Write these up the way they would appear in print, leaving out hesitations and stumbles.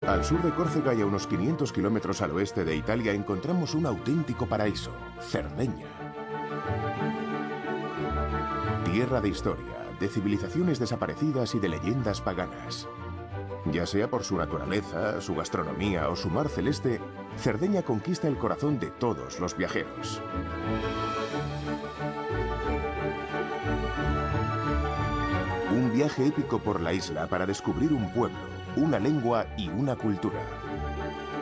Al sur de Córcega y a unos 500 kilómetros al oeste de Italia encontramos un auténtico paraíso, Cerdeña. Tierra de historia, de civilizaciones desaparecidas y de leyendas paganas. Ya sea por su naturaleza, su gastronomía o su mar celeste, Cerdeña conquista el corazón de todos los viajeros. Un viaje épico por la isla para descubrir un pueblo, una lengua y una cultura.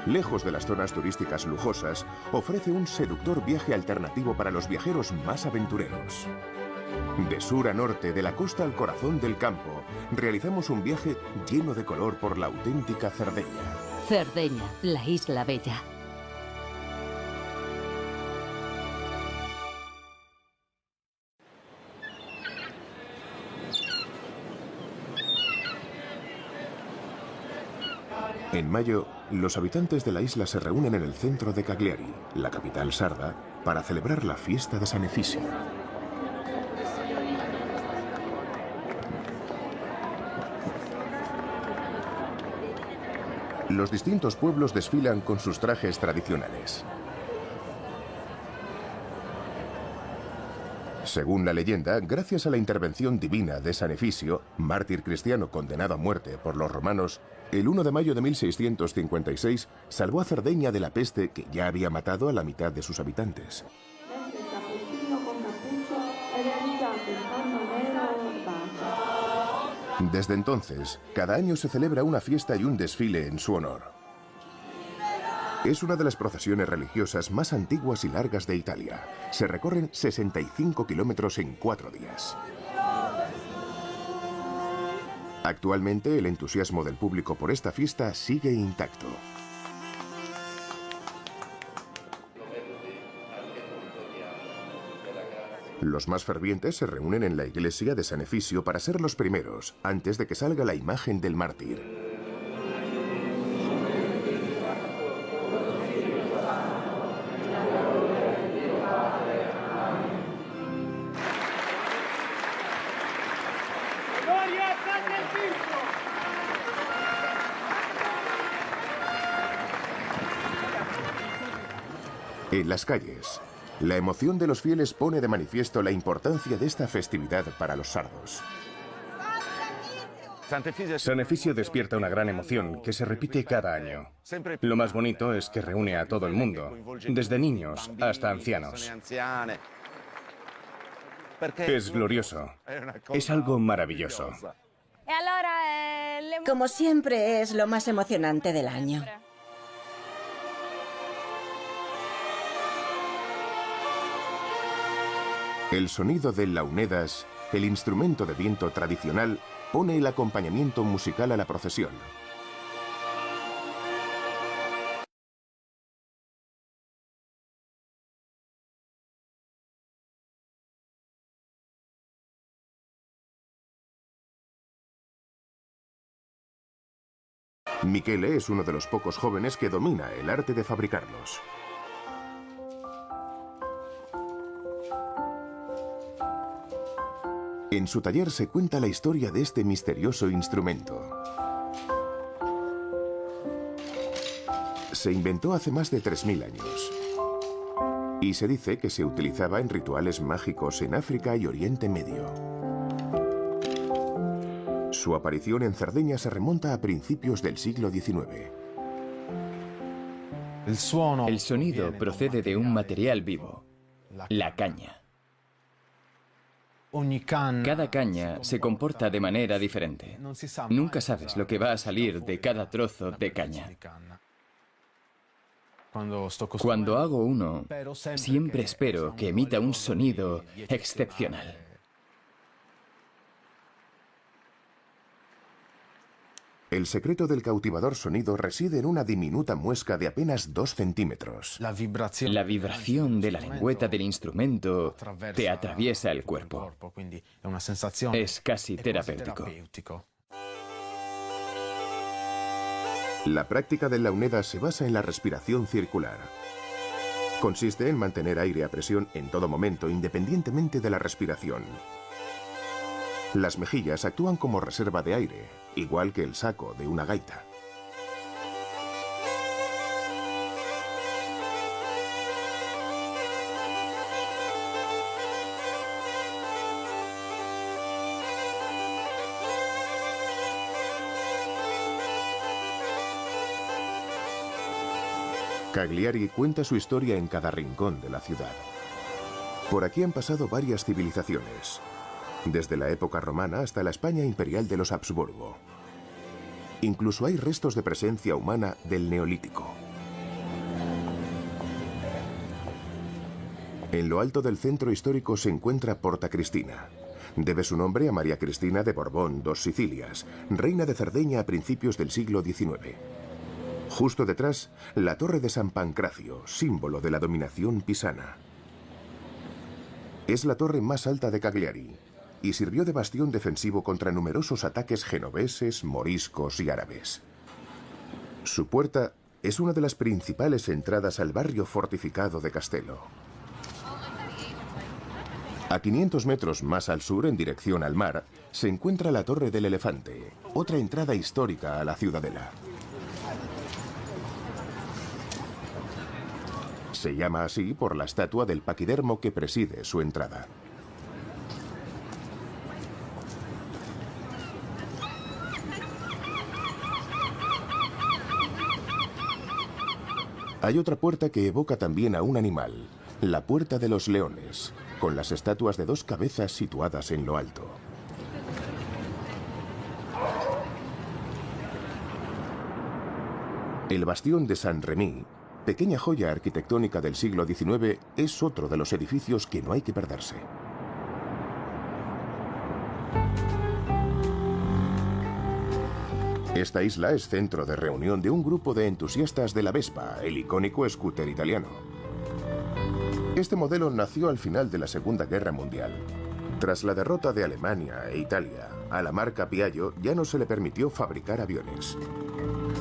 Lejos de las zonas turísticas lujosas, ofrece un seductor viaje alternativo para los viajeros más aventureros. De sur a norte, de la costa al corazón del campo, realizamos un viaje lleno de color por la auténtica Cerdeña. Cerdeña, la isla bella. En mayo, los habitantes de la isla se reúnen en el centro de Cagliari, la capital sarda, para celebrar la fiesta de San Efisio. Los distintos pueblos desfilan con sus trajes tradicionales. Según la leyenda, gracias a la intervención divina de San Efisio, mártir cristiano condenado a muerte por los romanos, el 1 de mayo de 1656 salvó a Cerdeña de la peste que ya había matado a la mitad de sus habitantes. Desde entonces, cada año se celebra una fiesta y un desfile en su honor. Es una de las procesiones religiosas más antiguas y largas de Italia. Se recorren 65 kilómetros en 4 días. Actualmente, el entusiasmo del público por esta fiesta sigue intacto. Los más fervientes se reúnen en la iglesia de San Efisio para ser los primeros, antes de que salga la imagen del mártir. En las calles, la emoción de los fieles pone de manifiesto la importancia de esta festividad para los sardos. San Efisio despierta una gran emoción que se repite cada año. Lo más bonito es que reúne a todo el mundo, desde niños hasta ancianos. Es glorioso. Es algo maravilloso. Como siempre, es lo más emocionante del año. El sonido del launedas, el instrumento de viento tradicional, pone el acompañamiento musical a la procesión. Michele es uno de los pocos jóvenes que domina el arte de fabricarlos. En su taller se cuenta la historia de este misterioso instrumento. Se inventó hace más de 3000 años. Y se dice que se utilizaba en rituales mágicos en África y Oriente Medio. Su aparición en Cerdeña se remonta a principios del siglo XIX. El sonido procede de un material vivo, la caña. Cada caña se comporta de manera diferente. Nunca sabes lo que va a salir de cada trozo de caña. Cuando hago uno, siempre espero que emita un sonido excepcional. El secreto del cautivador sonido reside en una diminuta muesca de apenas 2 centímetros. La vibración de la lengüeta del instrumento te atraviesa el cuerpo. Es casi terapéutico. La práctica del launeda se basa en la respiración circular. Consiste en mantener aire a presión en todo momento, independientemente de la respiración. Las mejillas actúan como reserva de aire, igual que el saco de una gaita. Cagliari cuenta su historia en cada rincón de la ciudad. Por aquí han pasado varias civilizaciones, desde la época romana hasta la España imperial de los Habsburgo. Incluso hay restos de presencia humana del Neolítico. En lo alto del centro histórico se encuentra Porta Cristina. Debe su nombre a María Cristina de Borbón dos Sicilias, reina de Cerdeña a principios del siglo XIX. Justo detrás, la Torre de San Pancracio, símbolo de la dominación pisana. Es la torre más alta de Cagliari y sirvió de bastión defensivo contra numerosos ataques genoveses, moriscos y árabes. Su puerta es una de las principales entradas al barrio fortificado de Castello. A 500 metros más al sur, en dirección al mar, se encuentra la Torre del Elefante, otra entrada histórica a la ciudadela. Se llama así por la estatua del paquidermo que preside su entrada. Hay otra puerta que evoca también a un animal, la Puerta de los Leones, con las estatuas de dos cabezas situadas en lo alto. El bastión de San Remi, pequeña joya arquitectónica del siglo XIX, es otro de los edificios que no hay que perderse. Esta isla es centro de reunión de un grupo de entusiastas de la Vespa, el icónico scooter italiano. Este modelo nació al final de la Segunda Guerra Mundial. Tras la derrota de Alemania e Italia, a la marca Piaggio ya no se le permitió fabricar aviones.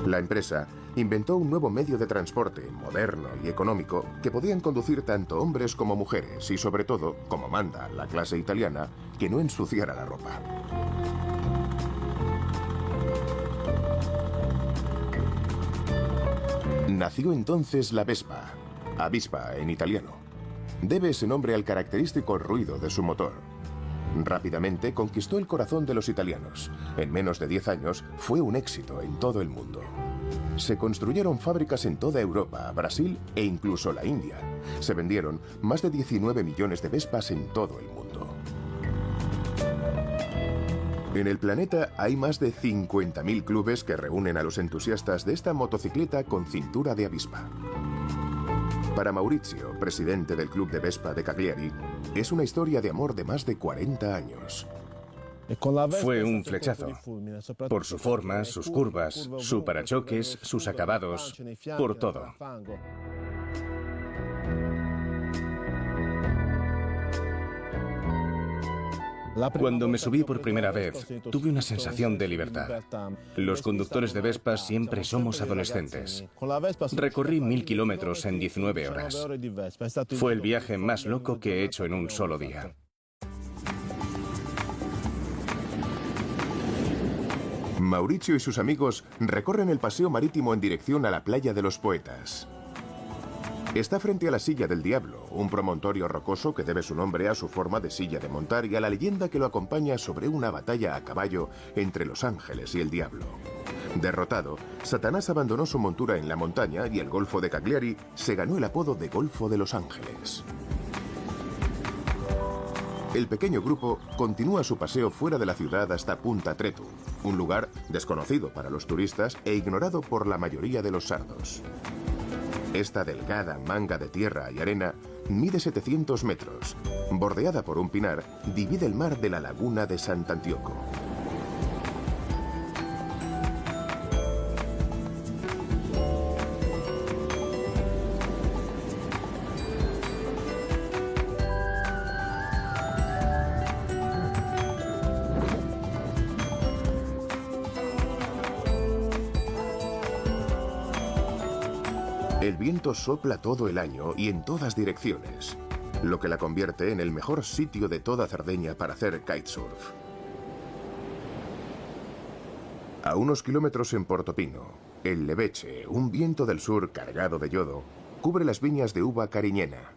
La empresa inventó un nuevo medio de transporte, moderno y económico, que podían conducir tanto hombres como mujeres y, sobre todo, como manda la clase italiana, que no ensuciara la ropa. Nació entonces la Vespa, avispa en italiano. Debe ese nombre al característico ruido de su motor. Rápidamente conquistó el corazón de los italianos. En menos de 10 años fue un éxito en todo el mundo. Se construyeron fábricas en toda Europa, Brasil e incluso la India. Se vendieron más de 19 millones de Vespas en todo el mundo. En el planeta hay más de 50.000 clubes que reúnen a los entusiastas de esta motocicleta con cintura de avispa. Para Maurizio, presidente del Club de Vespa de Cagliari, es una historia de amor de más de 40 años. Fue un flechazo. Por su forma, sus curvas, su parachoques, sus acabados, por todo. Cuando me subí por primera vez, tuve una sensación de libertad. Los conductores de Vespas siempre somos adolescentes. Recorrí 1000 kilómetros en 19 horas. Fue el viaje más loco que he hecho en un solo día. Maurizio y sus amigos recorren el paseo marítimo en dirección a la playa de los Poetas. Está frente a la Silla del Diablo, un promontorio rocoso que debe su nombre a su forma de silla de montar y a la leyenda que lo acompaña sobre una batalla a caballo entre los ángeles y el diablo. Derrotado, Satanás abandonó su montura en la montaña y el Golfo de Cagliari se ganó el apodo de Golfo de los Ángeles. El pequeño grupo continúa su paseo fuera de la ciudad hasta Punta Tretu, un lugar desconocido para los turistas e ignorado por la mayoría de los sardos. Esta delgada manga de tierra y arena mide 700 metros. Bordeada por un pinar, divide el mar de la laguna de Sant'Antioco. El viento sopla todo el año y en todas direcciones, lo que la convierte en el mejor sitio de toda Cerdeña para hacer kitesurf. A unos kilómetros en Portopino, el Leveche, un viento del sur cargado de yodo, cubre las viñas de uva cariñena.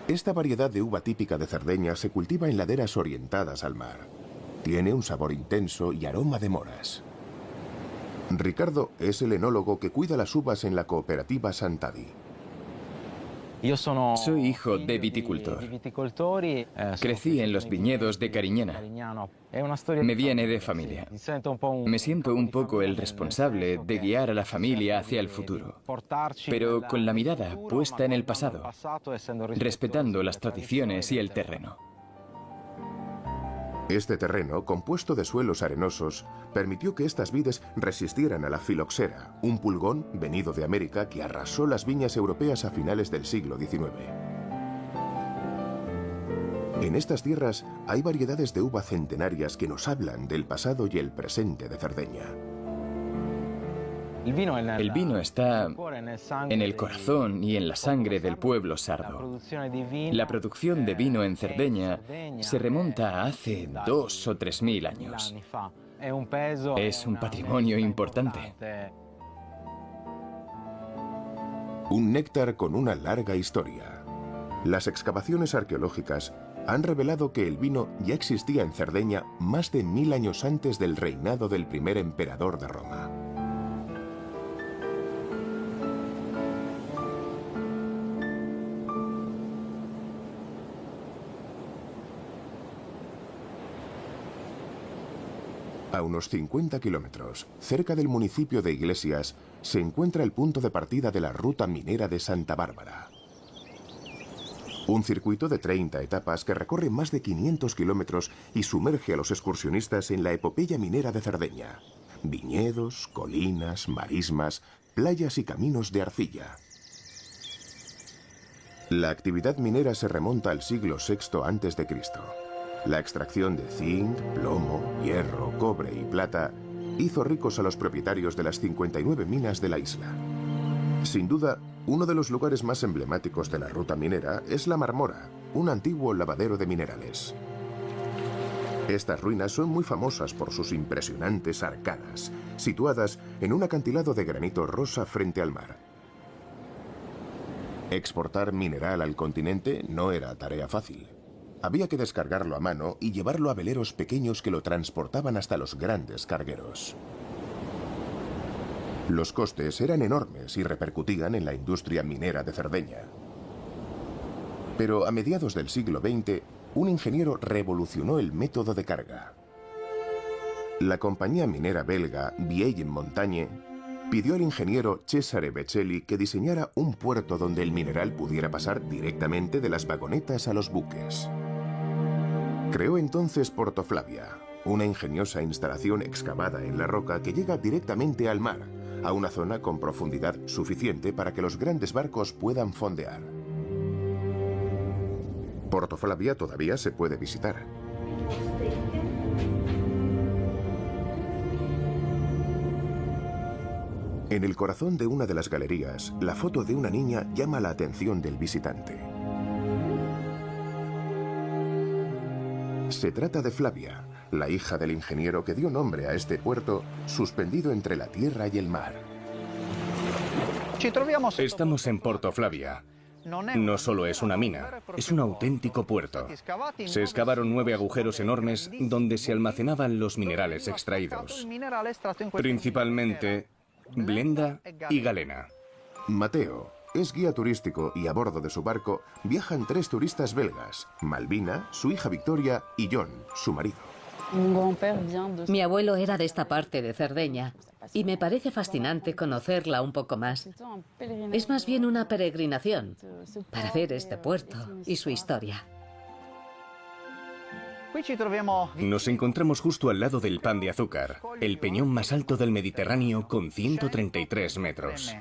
Esta variedad de uva típica de Cerdeña se cultiva en laderas orientadas al mar. Tiene un sabor intenso y aroma de moras. Ricardo es el enólogo que cuida las uvas en la cooperativa Sant'Adi. Soy hijo de viticultor. Crecí en los viñedos de Cariñena. Me viene de familia. Me siento un poco el responsable de guiar a la familia hacia el futuro, pero con la mirada puesta en el pasado, respetando las tradiciones y el terreno. Este terreno, compuesto de suelos arenosos, permitió que estas vides resistieran a la filoxera, un pulgón venido de América que arrasó las viñas europeas a finales del siglo XIX. En estas tierras hay variedades de uva centenarias que nos hablan del pasado y el presente de Cerdeña. El vino está en el corazón y en la sangre del pueblo sardo. La producción de vino en Cerdeña se remonta a hace 2.000 o 3.000 años. Es un patrimonio importante. Un néctar con una larga historia. Las excavaciones arqueológicas han revelado que el vino ya existía en Cerdeña más de 1000 años antes del reinado del primer emperador de Roma. A unos 50 kilómetros, cerca del municipio de Iglesias, se encuentra el punto de partida de la ruta minera de Santa Bárbara. Un circuito de 30 etapas que recorre más de 500 kilómetros y sumerge a los excursionistas en la epopeya minera de Cerdeña. Viñedos, colinas, marismas, playas y caminos de arcilla. La actividad minera se remonta al siglo VI a.C. La extracción de zinc, plomo, hierro, cobre y plata hizo ricos a los propietarios de las 59 minas de la isla. Sin duda, uno de los lugares más emblemáticos de la ruta minera es la Marmora, un antiguo lavadero de minerales. Estas ruinas son muy famosas por sus impresionantes arcadas, situadas en un acantilado de granito rosa frente al mar. Exportar mineral al continente no era tarea fácil. Había que descargarlo a mano y llevarlo a veleros pequeños que lo transportaban hasta los grandes cargueros. Los costes eran enormes y repercutían en la industria minera de Cerdeña. Pero a mediados del siglo XX, un ingeniero revolucionó el método de carga. La compañía minera belga Vieille Montagne pidió al ingeniero Cesare Becelli que diseñara un puerto donde el mineral pudiera pasar directamente de las vagonetas a los buques. Creó entonces Porto Flavia, una ingeniosa instalación excavada en la roca que llega directamente al mar, a una zona con profundidad suficiente para que los grandes barcos puedan fondear. Porto Flavia todavía se puede visitar. En el corazón de una de las galerías, la foto de una niña llama la atención del visitante. Se trata de Flavia, la hija del ingeniero que dio nombre a este puerto, suspendido entre la tierra y el mar. Estamos en Porto Flavia. No solo es una mina, es un auténtico puerto. Se excavaron 9 agujeros enormes donde se almacenaban los minerales extraídos, principalmente blenda y galena. Mateo es guía turístico y a bordo de su barco viajan 3 turistas belgas, Malvina, su hija Victoria y John, su marido. Mi abuelo era de esta parte de Cerdeña y me parece fascinante conocerla un poco más. Es más bien una peregrinación para ver este puerto y su historia. Nos encontramos justo al lado del Pan de Azúcar, el peñón más alto del Mediterráneo con 133 metros.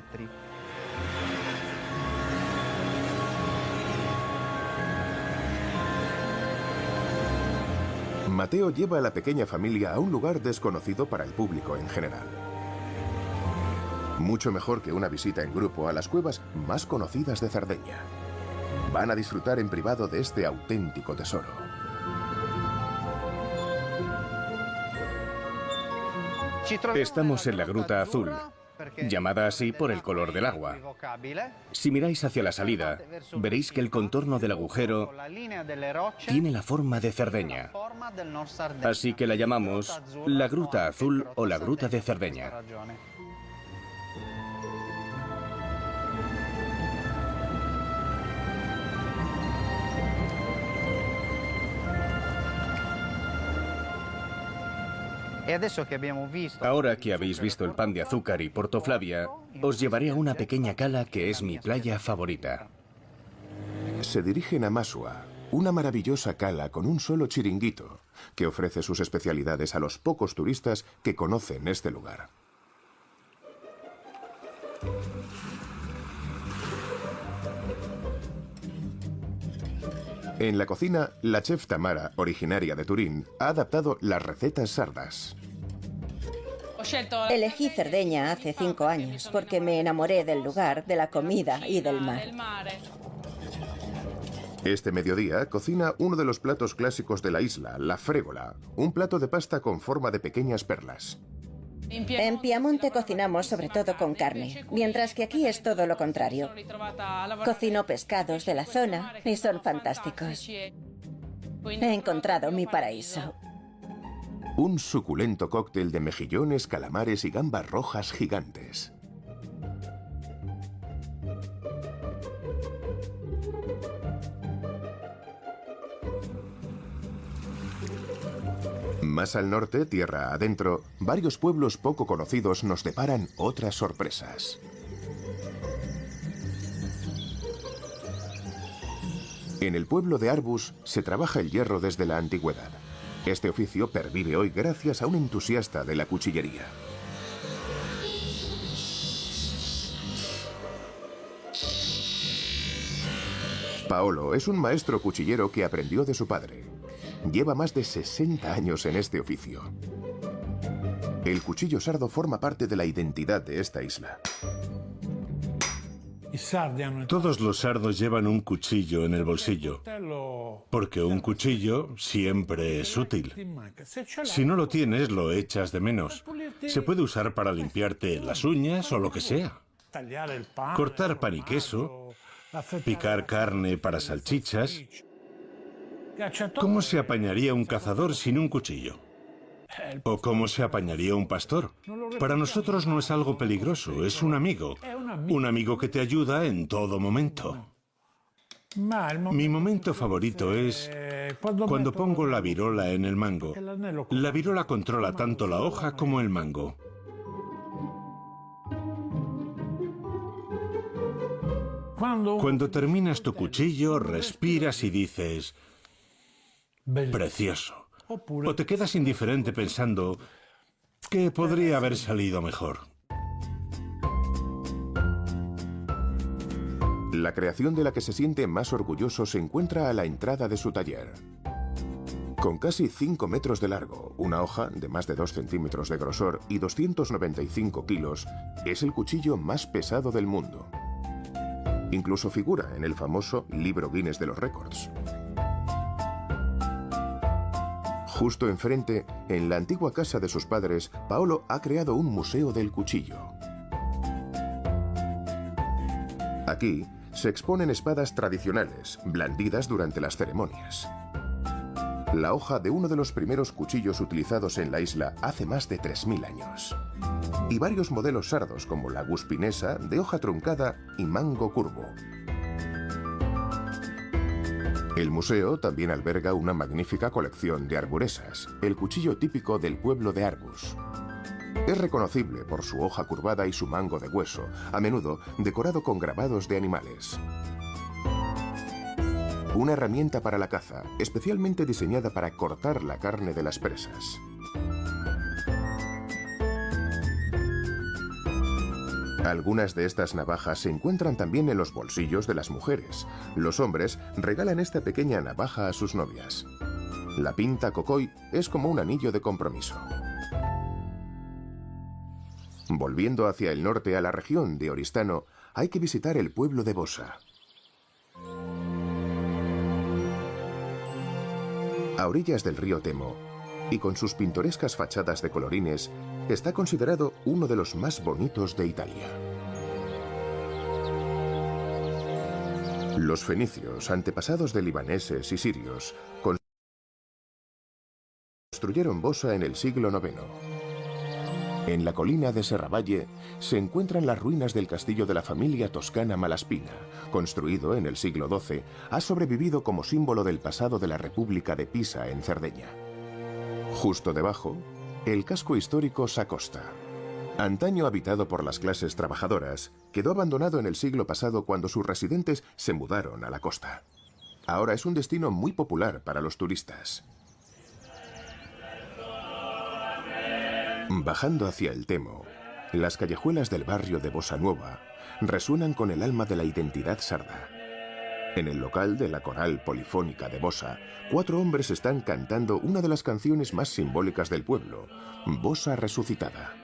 Mateo lleva a la pequeña familia a un lugar desconocido para el público en general. Mucho mejor que una visita en grupo a las cuevas más conocidas de Cerdeña. Van a disfrutar en privado de este auténtico tesoro. Estamos en la Gruta Azul, llamada así por el color del agua. Si miráis hacia la salida, veréis que el contorno del agujero tiene la forma de Cerdeña. Así que la llamamos la Gruta Azul o la Gruta de Cerdeña. Ahora que habéis visto el Pan de Azúcar y Porto Flavia, os llevaré a una pequeña cala que es mi playa favorita. Se dirigen a Masua, una maravillosa cala con un solo chiringuito, que ofrece sus especialidades a los pocos turistas que conocen este lugar. En la cocina, la chef Tamara, originaria de Turín, ha adaptado las recetas sardas. Elegí Cerdeña hace 5 años porque me enamoré del lugar, de la comida y del mar. Este mediodía cocina uno de los platos clásicos de la isla, la frégola, un plato de pasta con forma de pequeñas perlas. En Piamonte cocinamos sobre todo con carne, mientras que aquí es todo lo contrario. Cocino pescados de la zona y son fantásticos. He encontrado mi paraíso. Un suculento cóctel de mejillones, calamares y gambas rojas gigantes. Más al norte, tierra adentro, varios pueblos poco conocidos nos deparan otras sorpresas. En el pueblo de Arbus se trabaja el hierro desde la antigüedad. Este oficio pervive hoy gracias a un entusiasta de la cuchillería. Paolo es un maestro cuchillero que aprendió de su padre. Lleva más de 60 años en este oficio. El cuchillo sardo forma parte de la identidad de esta isla. Todos los sardos llevan un cuchillo en el bolsillo, porque un cuchillo siempre es útil. Si no lo tienes, lo echas de menos. Se puede usar para limpiarte las uñas o lo que sea. Cortar pan y queso, picar carne para salchichas. ¿Cómo se apañaría un cazador sin un cuchillo? ¿O cómo se apañaría un pastor? Para nosotros no es algo peligroso, es un amigo que te ayuda en todo momento. Mi momento favorito es cuando pongo la virola en el mango. La virola controla tanto la hoja como el mango. Cuando terminas tu cuchillo, respiras y dices: precioso. O te quedas indiferente pensando que podría haber salido mejor. La creación de la que se siente más orgulloso se encuentra a la entrada de su taller. Con casi 5 metros de largo, una hoja de más de 2 centímetros de grosor y 295 kilos, es el cuchillo más pesado del mundo. Incluso figura en el famoso Libro Guinness de los Récords. Justo enfrente, en la antigua casa de sus padres, Paolo ha creado un museo del cuchillo. Aquí se exponen espadas tradicionales, blandidas durante las ceremonias. La hoja de uno de los primeros cuchillos utilizados en la isla hace más de 3000 años. Y varios modelos sardos como la guspinesa, de hoja truncada y mango curvo. El museo también alberga una magnífica colección de arburesas, el cuchillo típico del pueblo de Arbus. Es reconocible por su hoja curvada y su mango de hueso, a menudo decorado con grabados de animales. Una herramienta para la caza, especialmente diseñada para cortar la carne de las presas. Algunas de estas navajas se encuentran también en los bolsillos de las mujeres. Los hombres regalan esta pequeña navaja a sus novias. La pinta cocoy es como un anillo de compromiso. Volviendo hacia el norte a la región de Oristano, hay que visitar el pueblo de Bosa. A orillas del río Temo, y con sus pintorescas fachadas de colorines, está considerado uno de los más bonitos de Italia. Los fenicios, antepasados de libaneses y sirios, construyeron Bosa en el siglo IX. En la colina de Serravalle se encuentran las ruinas del castillo de la familia toscana Malaspina, construido en el siglo XII, ha sobrevivido como símbolo del pasado de la República de Pisa en Cerdeña. Justo debajo, el casco histórico Sacosta. Antaño habitado por las clases trabajadoras, quedó abandonado en el siglo pasado cuando sus residentes se mudaron a la costa. Ahora es un destino muy popular para los turistas. Bajando hacia el Temo, las callejuelas del barrio de Bossa Nuova resuenan con el alma de la identidad sarda. En el local de la coral polifónica de Bossa, 4 hombres están cantando una de las canciones más simbólicas del pueblo, Bossa resucitada.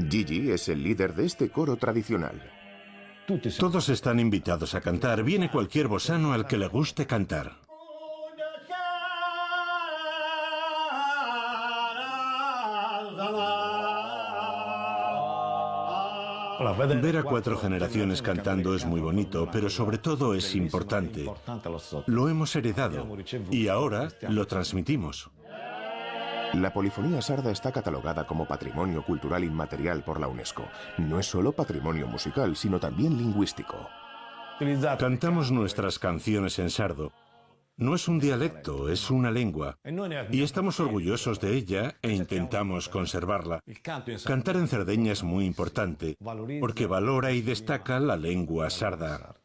Gigi es el líder de este coro tradicional. Todos están invitados a cantar. Viene cualquier bossano al que le guste cantar. Ver a 4 generaciones cantando es muy bonito, pero sobre todo es importante. Lo hemos heredado y ahora lo transmitimos. La polifonía sarda está catalogada como Patrimonio Cultural Inmaterial por la UNESCO. No es solo patrimonio musical, sino también lingüístico. Cantamos nuestras canciones en sardo. No es un dialecto, es una lengua. Y estamos orgullosos de ella e intentamos conservarla. Cantar en Cerdeña es muy importante, porque valora y destaca la lengua sarda.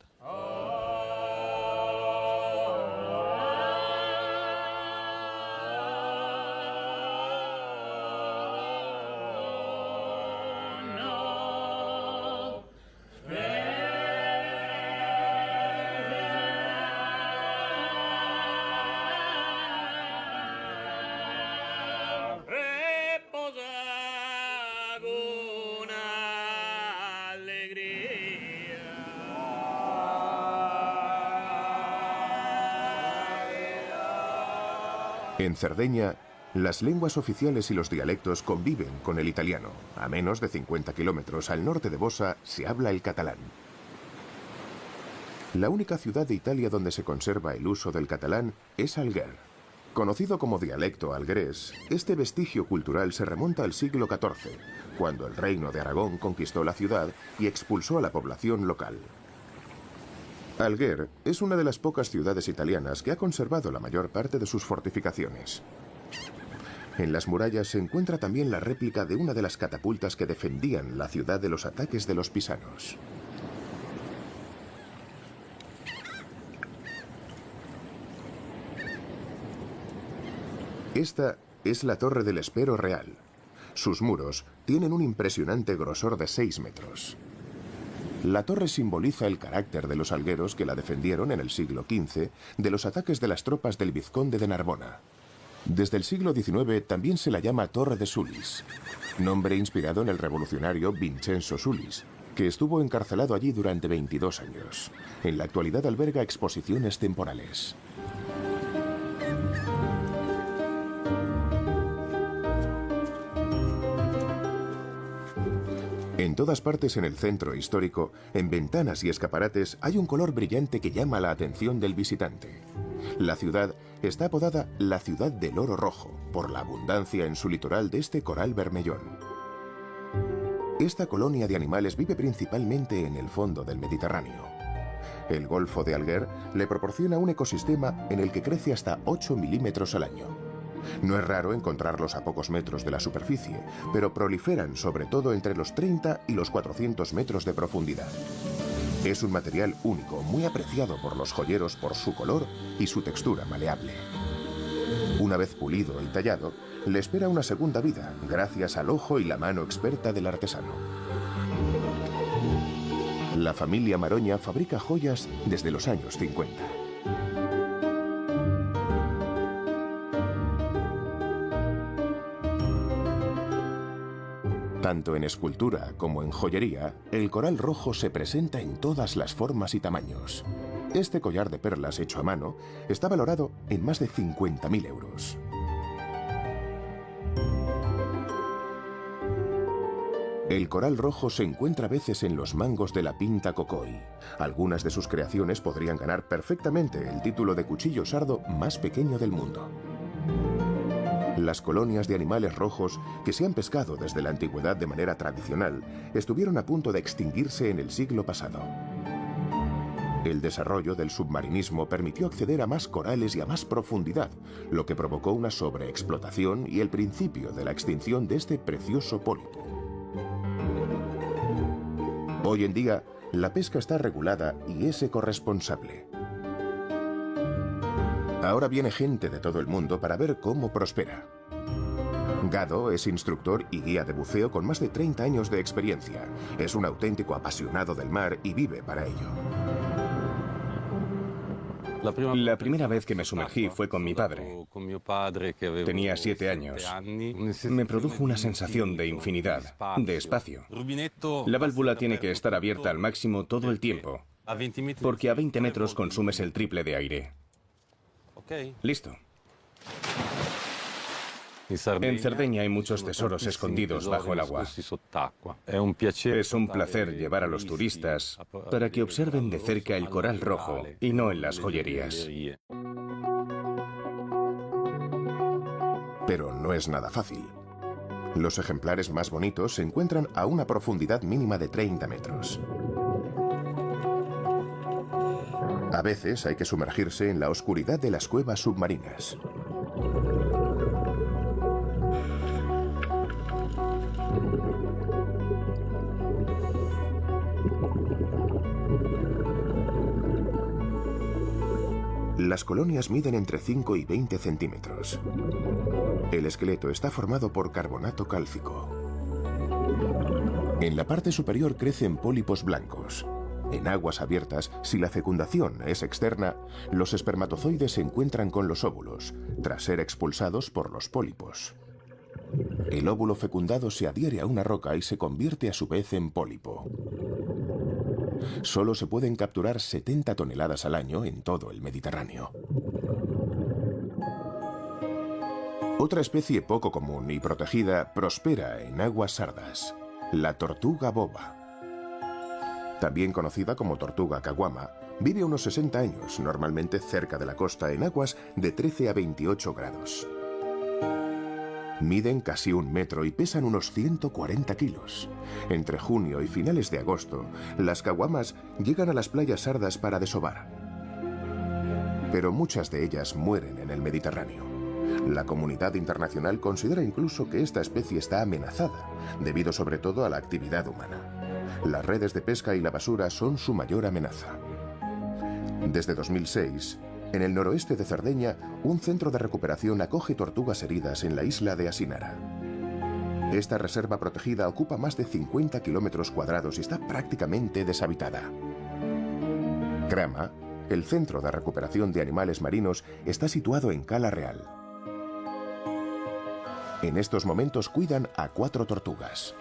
En Cerdeña, las lenguas oficiales y los dialectos conviven con el italiano. A menos de 50 kilómetros al norte de Bossa se habla el catalán. La única ciudad de Italia donde se conserva el uso del catalán es Alguer. Conocido como dialecto alguerés, este vestigio cultural se remonta al siglo XIV, cuando el Reino de Aragón conquistó la ciudad y expulsó a la población local. Alguer es una de las pocas ciudades italianas que ha conservado la mayor parte de sus fortificaciones. En las murallas se encuentra también la réplica de una de las catapultas que defendían la ciudad de los ataques de los pisanos. Esta es la Torre del Espero Real. Sus muros tienen un impresionante grosor de 6 metros. La torre simboliza el carácter de los algueros que la defendieron en el siglo XV de los ataques de las tropas del vizconde de Narbona. Desde el siglo XIX también se la llama Torre de Sulis, nombre inspirado en el revolucionario Vincenzo Sulis, que estuvo encarcelado allí durante 22 años. En la actualidad alberga exposiciones temporales. En todas partes en el centro histórico, en ventanas y escaparates, hay un color brillante que llama la atención del visitante. La ciudad está apodada la Ciudad del Oro Rojo, por la abundancia en su litoral de este coral bermellón. Esta colonia de animales vive principalmente en el fondo del Mediterráneo. El Golfo de Alguer le proporciona un ecosistema en el que crece hasta 8 milímetros al año. No es raro encontrarlos a pocos metros de la superficie, pero proliferan sobre todo entre los 30 y los 400 metros de profundidad. Es un material único, muy apreciado por los joyeros por su color y su textura maleable. Una vez pulido y tallado, le espera una segunda vida, gracias al ojo y la mano experta del artesano. La familia Maroña fabrica joyas desde los años 50. Tanto en escultura como en joyería, el coral rojo se presenta en todas las formas y tamaños. Este collar de perlas hecho a mano está valorado en más de 50.000 euros. El coral rojo se encuentra a veces en los mangos de la Pinta Cocoy. Algunas de sus creaciones podrían ganar perfectamente el título de cuchillo sardo más pequeño del mundo. Las colonias de animales rojos que se han pescado desde la antigüedad de manera tradicional estuvieron a punto de extinguirse en el siglo pasado. El desarrollo del submarinismo permitió acceder a más corales y a más profundidad, lo que provocó una sobreexplotación y el principio de la extinción de este precioso pólipo. Hoy en día, la pesca está regulada y es ecorresponsable. Ahora viene gente de todo el mundo para ver cómo prospera. Gado es instructor y guía de buceo con más de 30 años de experiencia. Es un auténtico apasionado del mar y vive para ello. La primera vez que me sumergí fue con mi padre. Tenía 7 años. Me produjo una sensación de infinidad, de espacio. La válvula tiene que estar abierta al máximo todo el tiempo, porque a 20 metros consumes el triple de aire. Listo. En Cerdeña hay muchos tesoros escondidos bajo el agua. Es un placer llevar a los turistas para que observen de cerca el coral rojo y no en las joyerías. Pero no es nada fácil. Los ejemplares más bonitos se encuentran a una profundidad mínima de 30 metros. A veces hay que sumergirse en la oscuridad de las cuevas submarinas. Las colonias miden entre 5 y 20 centímetros. El esqueleto está formado por carbonato cálcico. En la parte superior crecen pólipos blancos. En aguas abiertas, si la fecundación es externa, los espermatozoides se encuentran con los óvulos, tras ser expulsados por los pólipos. El óvulo fecundado se adhiere a una roca y se convierte a su vez en pólipo. Solo se pueden capturar 70 toneladas al año en todo el Mediterráneo. Otra especie poco común y protegida prospera en aguas sardas, la tortuga boba. También conocida como tortuga caguama, vive unos 60 años, normalmente cerca de la costa en aguas de 13 a 28 grados. Miden casi 1 metro y pesan unos 140 kilos. Entre junio y finales de agosto, las caguamas llegan a las playas sardas para desovar. Pero muchas de ellas mueren en el Mediterráneo. La comunidad internacional considera incluso que esta especie está amenazada, debido sobre todo a la actividad humana. Las redes de pesca y la basura son su mayor amenaza. Desde 2006, en el noroeste de Cerdeña, un centro de recuperación acoge tortugas heridas en la isla de Asinara. Esta reserva protegida ocupa más de 50 kilómetros cuadrados y está prácticamente deshabitada. Grama, el centro de recuperación de animales marinos, está situado en Cala Real. En estos momentos cuidan a 4 tortugas.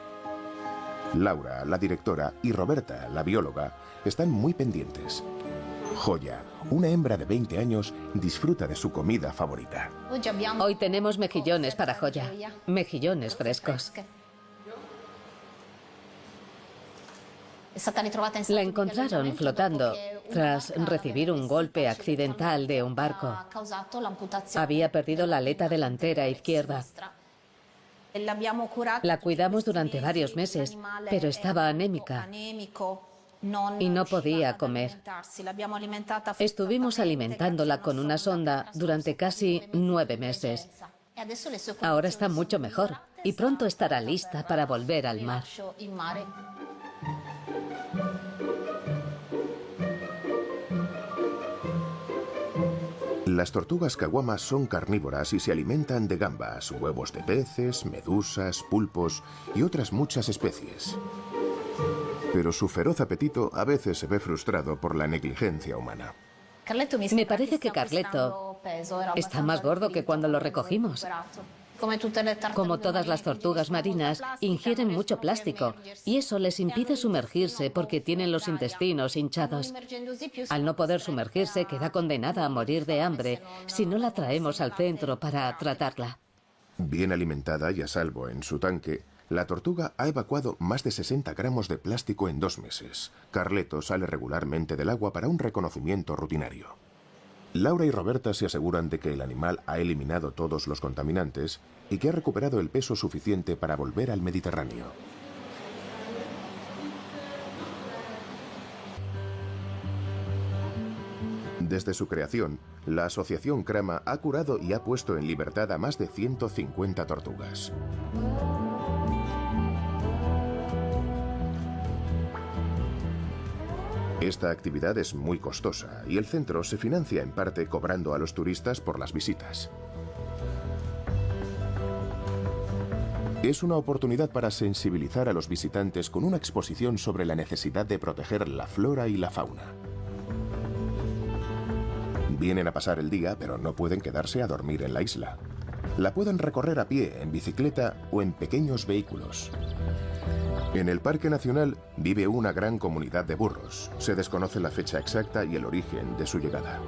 Laura, la directora, y Roberta, la bióloga, están muy pendientes. Joya, una hembra de 20 años, disfruta de su comida favorita. Hoy tenemos mejillones para Joya. Mejillones frescos. La encontraron flotando tras recibir un golpe accidental de un barco. Había perdido la aleta delantera izquierda. La cuidamos durante varios meses, pero estaba anémica y no podía comer. Estuvimos alimentándola con una sonda durante casi 9 meses. Ahora está mucho mejor y pronto estará lista para volver al mar. Las tortugas caguamas son carnívoras y se alimentan de gambas, huevos de peces, medusas, pulpos y otras muchas especies. Pero su feroz apetito a veces se ve frustrado por la negligencia humana. Me parece que Carleto está más gordo que cuando lo recogimos. Como todas las tortugas marinas, ingieren mucho plástico y eso les impide sumergirse porque tienen los intestinos hinchados. Al no poder sumergirse, queda condenada a morir de hambre si no la traemos al centro para tratarla. Bien alimentada y a salvo en su tanque, la tortuga ha evacuado más de 60 gramos de plástico en 2 meses. Carleto sale regularmente del agua para un reconocimiento rutinario. Laura y Roberta se aseguran de que el animal ha eliminado todos los contaminantes y que ha recuperado el peso suficiente para volver al Mediterráneo. Desde su creación, la asociación Crama ha curado y ha puesto en libertad a más de 150 tortugas. Esta actividad es muy costosa y el centro se financia en parte cobrando a los turistas por las visitas. Es una oportunidad para sensibilizar a los visitantes con una exposición sobre la necesidad de proteger la flora y la fauna. Vienen a pasar el día, pero no pueden quedarse a dormir en la isla. La pueden recorrer a pie, en bicicleta o en pequeños vehículos. En el Parque Nacional vive una gran comunidad de burros. Se desconoce la fecha exacta y el origen de su llegada.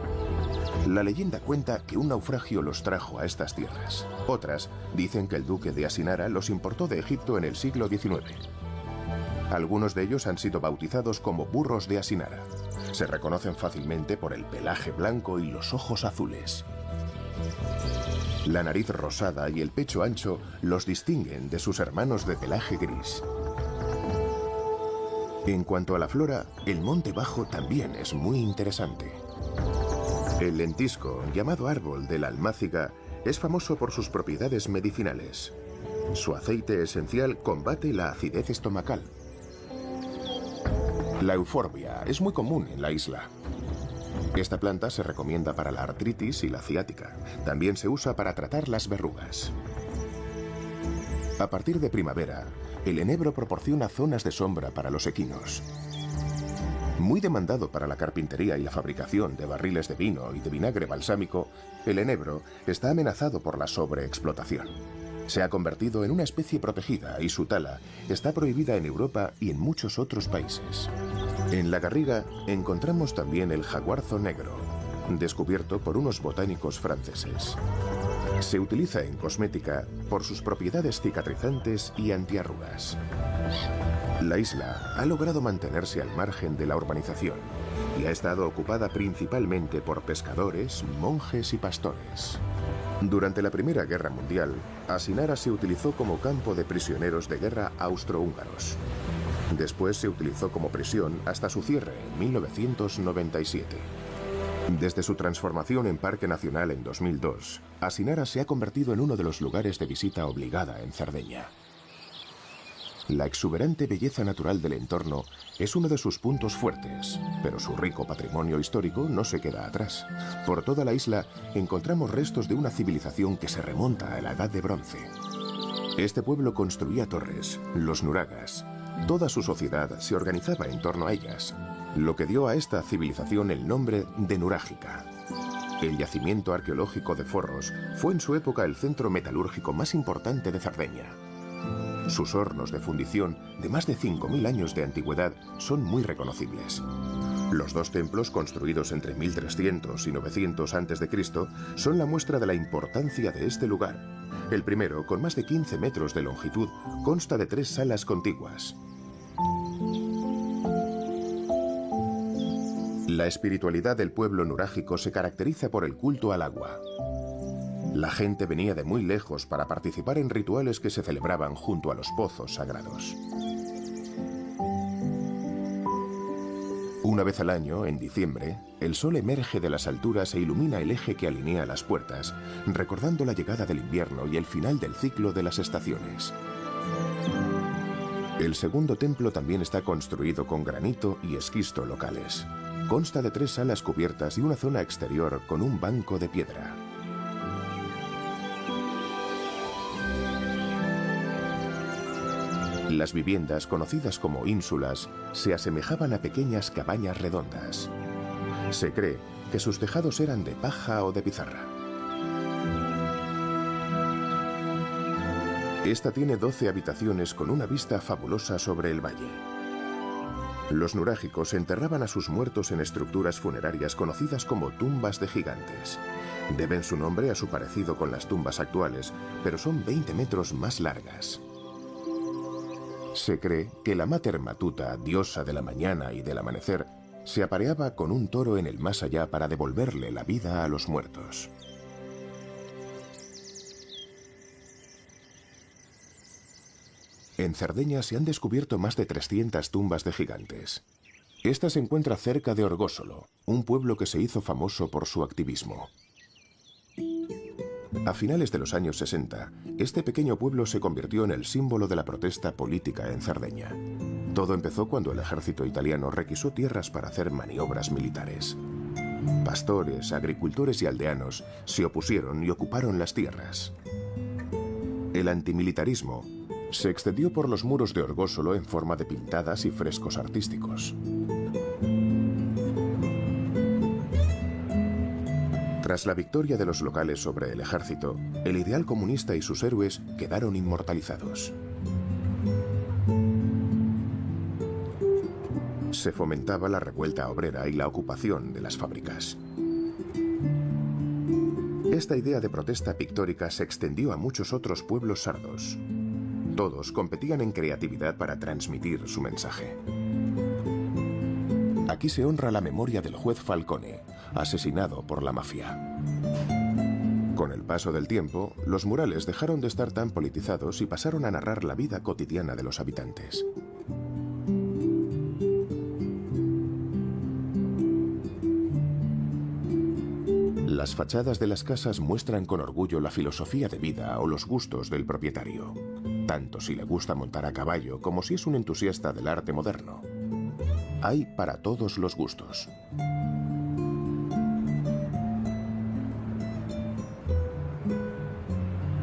La leyenda cuenta que un naufragio los trajo a estas tierras. Otras dicen que el duque de Asinara los importó de Egipto en el siglo XIX. Algunos de ellos han sido bautizados como burros de Asinara. Se reconocen fácilmente por el pelaje blanco y los ojos azules. La nariz rosada y el pecho ancho los distinguen de sus hermanos de pelaje gris. En cuanto a la flora, el Monte Bajo también es muy interesante. El lentisco, llamado árbol de la almáciga, es famoso por sus propiedades medicinales. Su aceite esencial combate la acidez estomacal. La euforbia es muy común en la isla. Esta planta se recomienda para la artritis y la ciática. También se usa para tratar las verrugas. A partir de primavera, el enebro proporciona zonas de sombra para los equinos. Muy demandado para la carpintería y la fabricación de barriles de vino y de vinagre balsámico, el enebro está amenazado por la sobreexplotación. Se ha convertido en una especie protegida y su tala está prohibida en Europa y en muchos otros países. En la garriga encontramos también el jaguarzo negro, descubierto por unos botánicos franceses. Se utiliza en cosmética por sus propiedades cicatrizantes y antiarrugas. La isla ha logrado mantenerse al margen de la urbanización y ha estado ocupada principalmente por pescadores, monjes y pastores. Durante la Primera Guerra Mundial, Asinara se utilizó como campo de prisioneros de guerra austrohúngaros. Después se utilizó como prisión hasta su cierre en 1997. Desde su transformación en Parque Nacional en 2002, Asinara se ha convertido en uno de los lugares de visita obligada en Cerdeña. La exuberante belleza natural del entorno es uno de sus puntos fuertes, pero su rico patrimonio histórico no se queda atrás. Por toda la isla encontramos restos de una civilización que se remonta a la Edad de Bronce. Este pueblo construía torres, los nuragas. Toda su sociedad se organizaba en torno a ellas, lo que dio a esta civilización el nombre de Nurágica. El yacimiento arqueológico de Forros fue en su época el centro metalúrgico más importante de Cerdeña. Sus hornos de fundición, de más de 5.000 años de antigüedad, son muy reconocibles. Los dos templos, construidos entre 1300 y 900 a.C., son la muestra de la importancia de este lugar. El primero, con más de 15 metros de longitud, consta de 3 salas contiguas. La espiritualidad del pueblo nurágico se caracteriza por el culto al agua. La gente venía de muy lejos para participar en rituales que se celebraban junto a los pozos sagrados. Una vez al año, en diciembre, el sol emerge de las alturas e ilumina el eje que alinea las puertas, recordando la llegada del invierno y el final del ciclo de las estaciones. El segundo templo también está construido con granito y esquisto locales. Consta de 3 salas cubiertas y una zona exterior con un banco de piedra. Las viviendas, conocidas como ínsulas, se asemejaban a pequeñas cabañas redondas. Se cree que sus tejados eran de paja o de pizarra. Esta tiene 12 habitaciones con una vista fabulosa sobre el valle. Los nurágicos enterraban a sus muertos en estructuras funerarias conocidas como tumbas de gigantes. Deben su nombre a su parecido con las tumbas actuales, pero son 20 metros más largas. Se cree que la Mater Matuta, diosa de la mañana y del amanecer, se apareaba con un toro en el más allá para devolverle la vida a los muertos. En Cerdeña se han descubierto más de 300 tumbas de gigantes. Esta se encuentra cerca de Orgósolo, un pueblo que se hizo famoso por su activismo. A finales de los años 60, este pequeño pueblo se convirtió en el símbolo de la protesta política en Cerdeña. Todo empezó cuando el ejército italiano requisó tierras para hacer maniobras militares. Pastores, agricultores y aldeanos se opusieron y ocuparon las tierras. El antimilitarismo se extendió por los muros de Orgósolo en forma de pintadas y frescos artísticos. Tras la victoria de los locales sobre el ejército, el ideal comunista y sus héroes quedaron inmortalizados. Se fomentaba la revuelta obrera y la ocupación de las fábricas. Esta idea de protesta pictórica se extendió a muchos otros pueblos sardos. Todos competían en creatividad para transmitir su mensaje. Aquí se honra la memoria del juez Falcone, asesinado por la mafia. Con el paso del tiempo, los murales dejaron de estar tan politizados y pasaron a narrar la vida cotidiana de los habitantes. Las fachadas de las casas muestran con orgullo la filosofía de vida o los gustos del propietario, tanto si le gusta montar a caballo como si es un entusiasta del arte moderno. Hay para todos los gustos.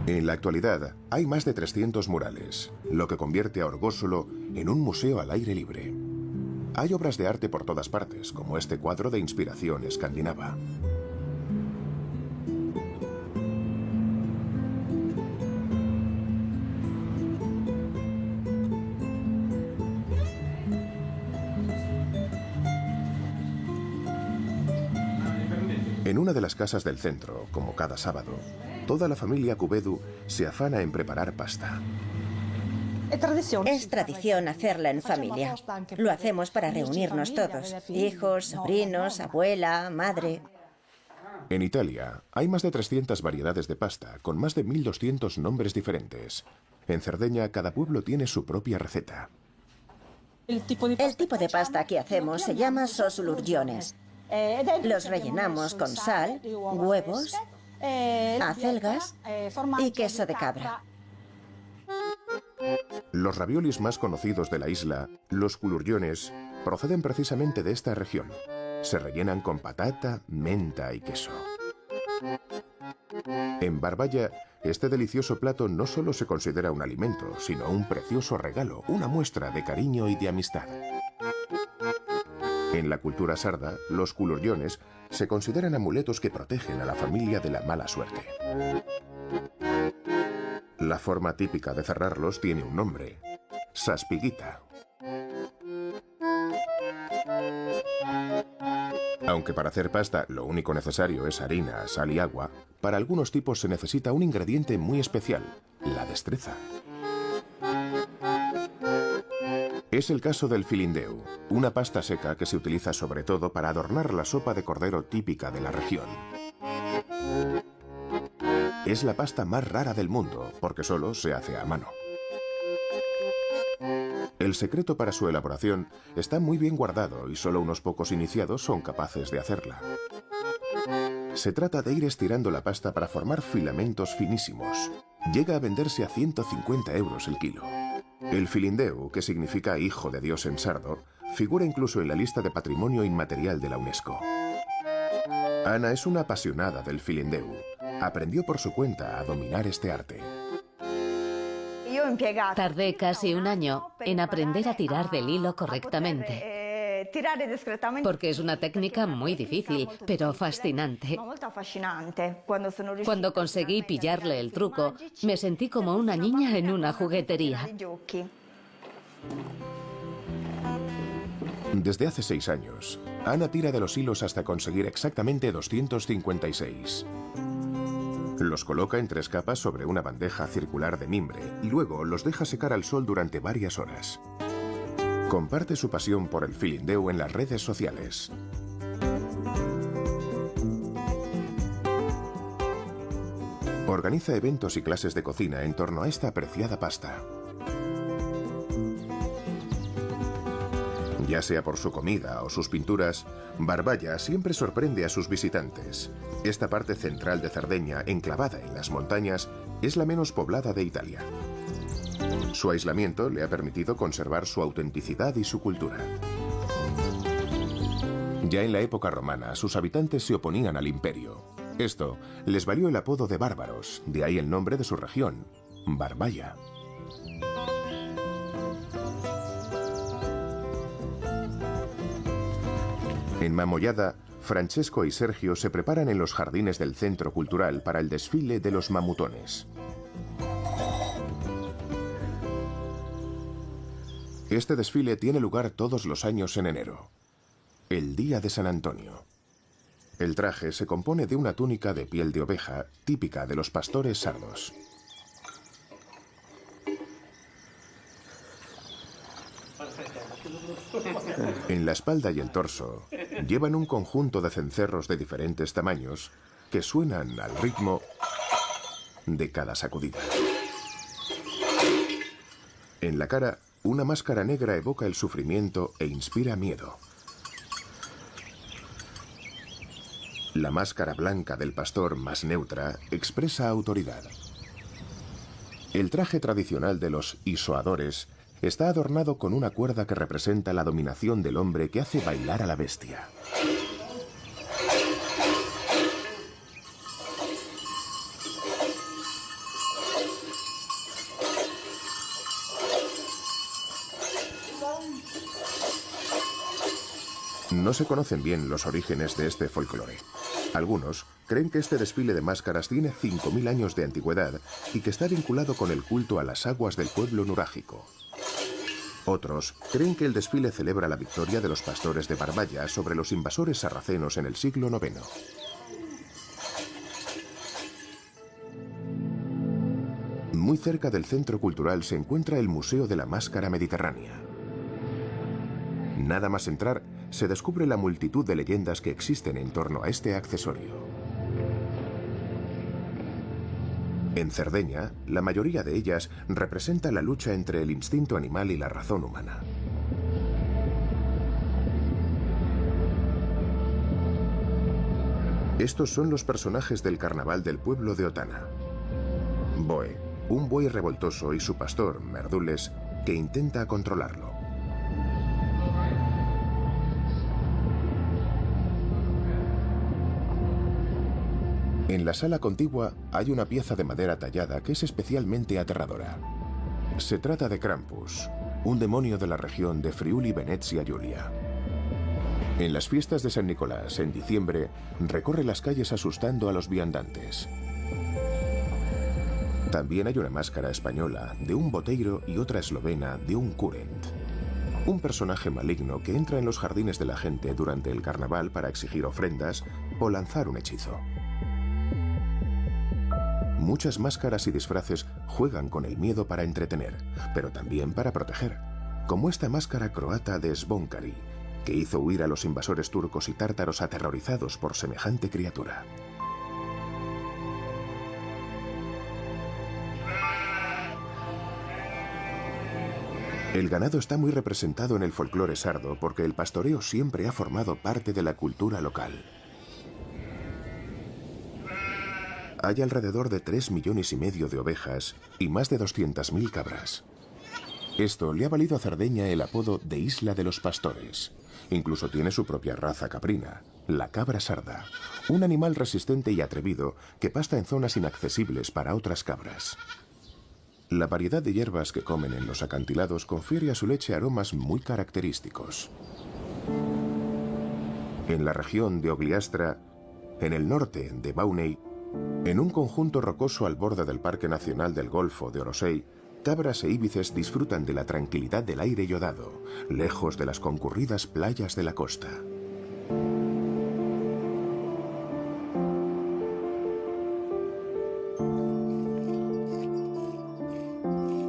En la actualidad, hay más de 300 murales, lo que convierte a Orgósolo en un museo al aire libre. Hay obras de arte por todas partes, como este cuadro de inspiración escandinava. En una de las casas del centro, como cada sábado, toda la familia Cubedu se afana en preparar pasta. Es tradición hacerla en familia. Lo hacemos para reunirnos todos, hijos, sobrinos, abuela, madre. En Italia hay más de 300 variedades de pasta, con más de 1200 nombres diferentes. En Cerdeña, cada pueblo tiene su propia receta. El tipo de pasta que hacemos se llama sosulurgiones. Los rellenamos con sal, huevos, acelgas y queso de cabra. Los raviolis más conocidos de la isla, los culurgiones, proceden precisamente de esta región. Se rellenan con patata, menta y queso. En Barbaya, este delicioso plato no solo se considera un alimento, sino un precioso regalo, una muestra de cariño y de amistad. En la cultura sarda, los culurgiones se consideran amuletos que protegen a la familia de la mala suerte. La forma típica de cerrarlos tiene un nombre: saspiguita. Aunque para hacer pasta lo único necesario es harina, sal y agua, para algunos tipos se necesita un ingrediente muy especial: la destreza. Es el caso del filindeu, una pasta seca que se utiliza sobre todo para adornar la sopa de cordero típica de la región. Es la pasta más rara del mundo, porque solo se hace a mano. El secreto para su elaboración está muy bien guardado y solo unos pocos iniciados son capaces de hacerla. Se trata de ir estirando la pasta para formar filamentos finísimos. Llega a venderse a 150 € el kilo. El filindeu, que significa hijo de Dios en sardo, figura incluso en la lista de Patrimonio Inmaterial de la UNESCO. Ana es una apasionada del filindeu. Aprendió por su cuenta a dominar este arte. Tardé casi un año en aprender a tirar del hilo correctamente. Porque es una técnica muy difícil, pero fascinante. Cuando conseguí pillarle el truco, me sentí como una niña en una juguetería. Desde hace 6 años, Ana tira de los hilos hasta conseguir exactamente 256. Los coloca en 3 capas sobre una bandeja circular de mimbre y luego los deja secar al sol durante varias horas. Comparte su pasión por el filindeu en las redes sociales. Organiza eventos y clases de cocina en torno a esta apreciada pasta. Ya sea por su comida o sus pinturas, Barballa siempre sorprende a sus visitantes. Esta parte central de Cerdeña, enclavada en las montañas, es la menos poblada de Italia. Su aislamiento le ha permitido conservar su autenticidad y su cultura. Ya en la época romana, sus habitantes se oponían al imperio. Esto les valió el apodo de bárbaros, de ahí el nombre de su región, Barballa. En Mamollada, Francesco y Sergio se preparan en los jardines del Centro Cultural para el desfile de los mamutones. Este desfile tiene lugar todos los años en enero, el día de San Antonio. El traje se compone de una túnica de piel de oveja, típica de los pastores sardos. En la espalda y el torso llevan un conjunto de cencerros de diferentes tamaños que suenan al ritmo de cada sacudida. En la cara, una máscara negra evoca el sufrimiento e inspira miedo. La máscara blanca del pastor, más neutra, expresa autoridad. El traje tradicional de los isoadores está adornado con una cuerda que representa la dominación del hombre que hace bailar a la bestia. No se conocen bien los orígenes de este folclore. Algunos creen que este desfile de máscaras tiene 5000 años de antigüedad y que está vinculado con el culto a las aguas del pueblo nurágico. Otros creen que el desfile celebra la victoria de los pastores de Barballa sobre los invasores sarracenos en el siglo IX. Muy cerca del centro cultural se encuentra el Museo de la Máscara Mediterránea. Nada más entrar, se descubre la multitud de leyendas que existen en torno a este accesorio. En Cerdeña, la mayoría de ellas representa la lucha entre el instinto animal y la razón humana. Estos son los personajes del carnaval del pueblo de Otana. Boe, un buey revoltoso, y su pastor, Merdules, que intenta controlarlo. En la sala contigua hay una pieza de madera tallada que es especialmente aterradora. Se trata de Krampus, un demonio de la región de Friuli Venezia Giulia. En las fiestas de San Nicolás, en diciembre, recorre las calles asustando a los viandantes. También hay una máscara española de un boteiro y otra eslovena de un curent. Un personaje maligno que entra en los jardines de la gente durante el carnaval para exigir ofrendas o lanzar un hechizo. Muchas máscaras y disfraces juegan con el miedo para entretener, pero también para proteger, como esta máscara croata de Zvonkari, que hizo huir a los invasores turcos y tártaros aterrorizados por semejante criatura. El ganado está muy representado en el folclore sardo porque el pastoreo siempre ha formado parte de la cultura local. Hay alrededor de 3,5 millones de ovejas y más de 200.000 cabras. Esto le ha valido a Cerdeña el apodo de Isla de los Pastores. Incluso tiene su propia raza caprina, la cabra sarda, un animal resistente y atrevido que pasta en zonas inaccesibles para otras cabras. La variedad de hierbas que comen en los acantilados confiere a su leche aromas muy característicos. En la región de Ogliastra, en el norte de Bauney, en un conjunto rocoso al borde del Parque Nacional del Golfo de Orosei, cabras e íbices disfrutan de la tranquilidad del aire yodado, lejos de las concurridas playas de la costa.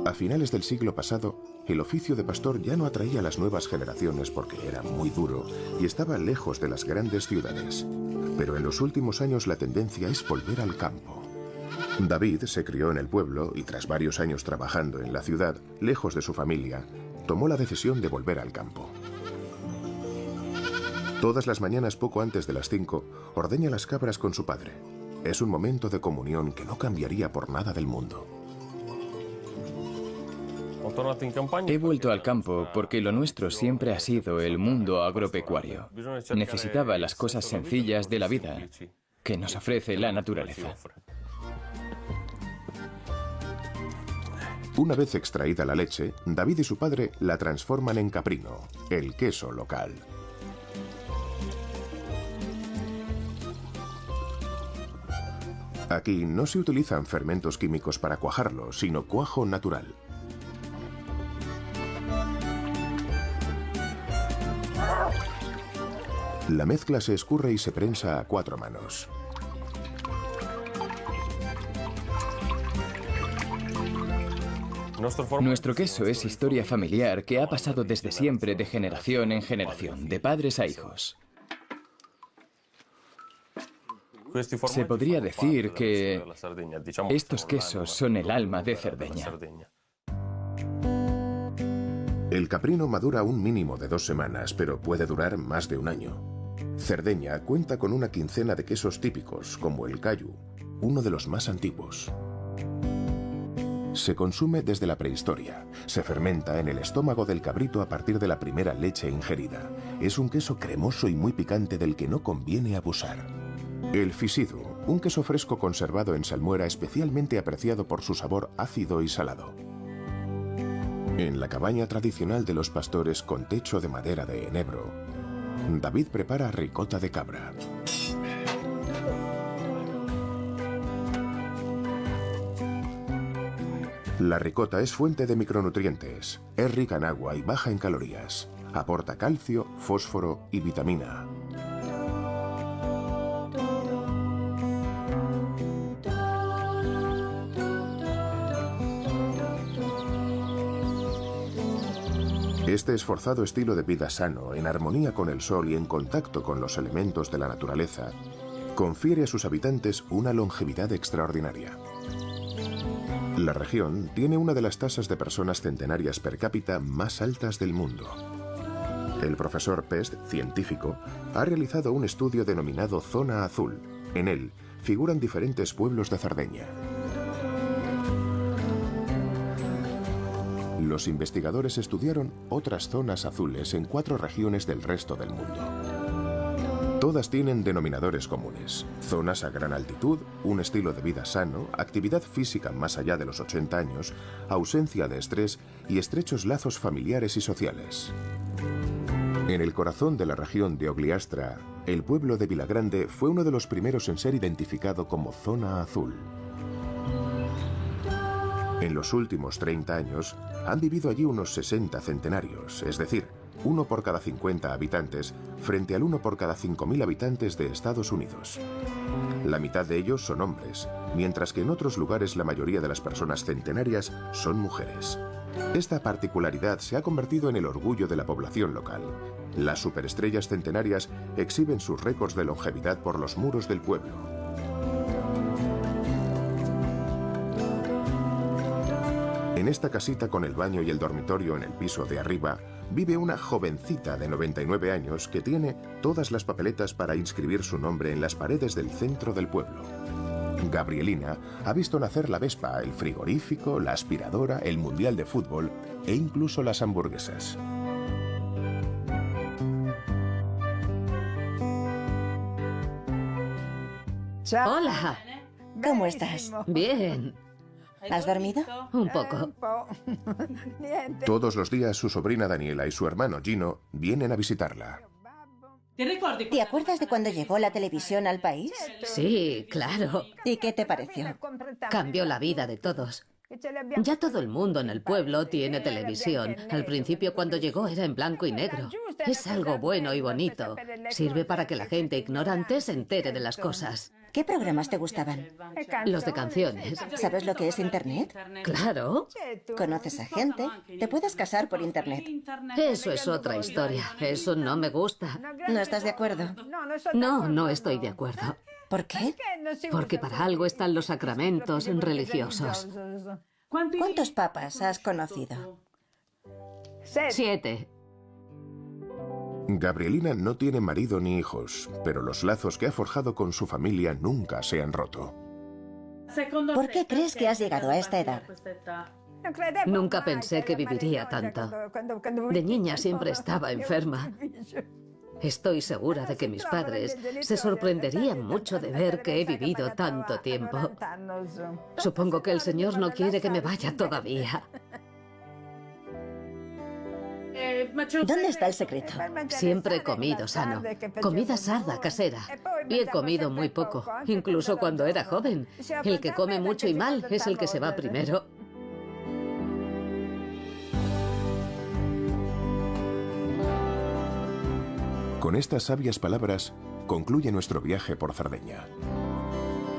A finales del siglo pasado, el oficio de pastor ya no atraía a las nuevas generaciones porque era muy duro y estaba lejos de las grandes ciudades. Pero en los últimos años la tendencia es volver al campo. David se crió en el pueblo y tras varios años trabajando en la ciudad, lejos de su familia, tomó la decisión de volver al campo. Todas las mañanas poco antes de las 5, ordeña las cabras con su padre. Es un momento de comunión que no cambiaría por nada del mundo. He vuelto al campo porque lo nuestro siempre ha sido el mundo agropecuario. Necesitaba las cosas sencillas de la vida que nos ofrece la naturaleza. Una vez extraída la leche, David y su padre la transforman en caprino, el queso local. Aquí no se utilizan fermentos químicos para cuajarlo, sino cuajo natural. La mezcla se escurre y se prensa a 4 manos. Nuestro queso es historia familiar que ha pasado desde siempre de generación en generación, de padres a hijos. Se podría decir que estos quesos son el alma de Cerdeña. El caprino madura un mínimo de 2 semanas, pero puede durar más de un año. Cerdeña cuenta con una quincena de quesos típicos, como el callu, uno de los más antiguos. Se consume desde la prehistoria. Se fermenta en el estómago del cabrito a partir de la primera leche ingerida. Es un queso cremoso y muy picante del que no conviene abusar. El fisidu, un queso fresco conservado en salmuera especialmente apreciado por su sabor ácido y salado. En la cabaña tradicional de los pastores con techo de madera de enebro, David prepara ricota de cabra. La ricota es fuente de micronutrientes, es rica en agua y baja en calorías. Aporta calcio, fósforo y vitamina A. Este esforzado estilo de vida sano, en armonía con el sol y en contacto con los elementos de la naturaleza, confiere a sus habitantes una longevidad extraordinaria. La región tiene una de las tasas de personas centenarias per cápita más altas del mundo. El profesor Pest, científico, ha realizado un estudio denominado Zona Azul. En él figuran diferentes pueblos de Cerdeña. Los investigadores estudiaron otras zonas azules en 4 regiones del resto del mundo. Todas tienen denominadores comunes: zonas a gran altitud, un estilo de vida sano, actividad física más allá de los 80 años, ausencia de estrés y estrechos lazos familiares y sociales. En el corazón de la región de Ogliastra, el pueblo de Vilagrande fue uno de los primeros en ser identificado como zona azul. En los últimos 30 años, han vivido allí unos 60 centenarios, es decir, 1 por cada 50 habitantes, frente al 1 por cada 5.000 habitantes de Estados Unidos. La mitad de ellos son hombres, mientras que en otros lugares la mayoría de las personas centenarias son mujeres. Esta particularidad se ha convertido en el orgullo de la población local. Las superestrellas centenarias exhiben sus récords de longevidad por los muros del pueblo. En esta casita con el baño y el dormitorio en el piso de arriba, vive una jovencita de 99 años que tiene todas las papeletas para inscribir su nombre en las paredes del centro del pueblo. Gabrielina ha visto nacer la Vespa, el frigorífico, la aspiradora, el mundial de fútbol e incluso las hamburguesas. Hola. ¿Cómo estás? Bien. ¿Has dormido? Un poco. Todos los días su sobrina Daniela y su hermano Gino vienen a visitarla. ¿Te acuerdas de cuando llegó la televisión al país? Sí, claro. ¿Y qué te pareció? Cambió la vida de todos. Ya todo el mundo en el pueblo tiene televisión. Al principio, cuando llegó, era en blanco y negro. Es algo bueno y bonito. Sirve para que la gente ignorante se entere de las cosas. ¿Qué programas te gustaban? Los de canciones. ¿Sabes lo que es Internet? Claro. ¿Conoces a gente? Te puedes casar por Internet. Eso es otra historia. Eso no me gusta. ¿No estás de acuerdo? No, no estoy de acuerdo. ¿Por qué? Porque para algo están los sacramentos religiosos. ¿Cuántos papas has conocido? 7. Gabrielina no tiene marido ni hijos, pero los lazos que ha forjado con su familia nunca se han roto. ¿Por qué crees que has llegado a esta edad? Nunca pensé que viviría tanto. De niña siempre estaba enferma. Estoy segura de que mis padres se sorprenderían mucho de ver que he vivido tanto tiempo. Supongo que el Señor no quiere que me vaya todavía. ¿Dónde está el secreto? Siempre he comido sano. Comida sarda, casera. Y he comido muy poco, incluso cuando era joven. El que come mucho y mal es el que se va primero. Con estas sabias palabras concluye nuestro viaje por Cerdeña.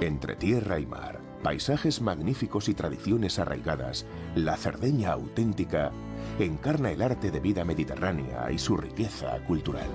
Entre tierra y mar, paisajes magníficos y tradiciones arraigadas, la Cerdeña auténtica encarna el arte de vida mediterránea y su riqueza cultural.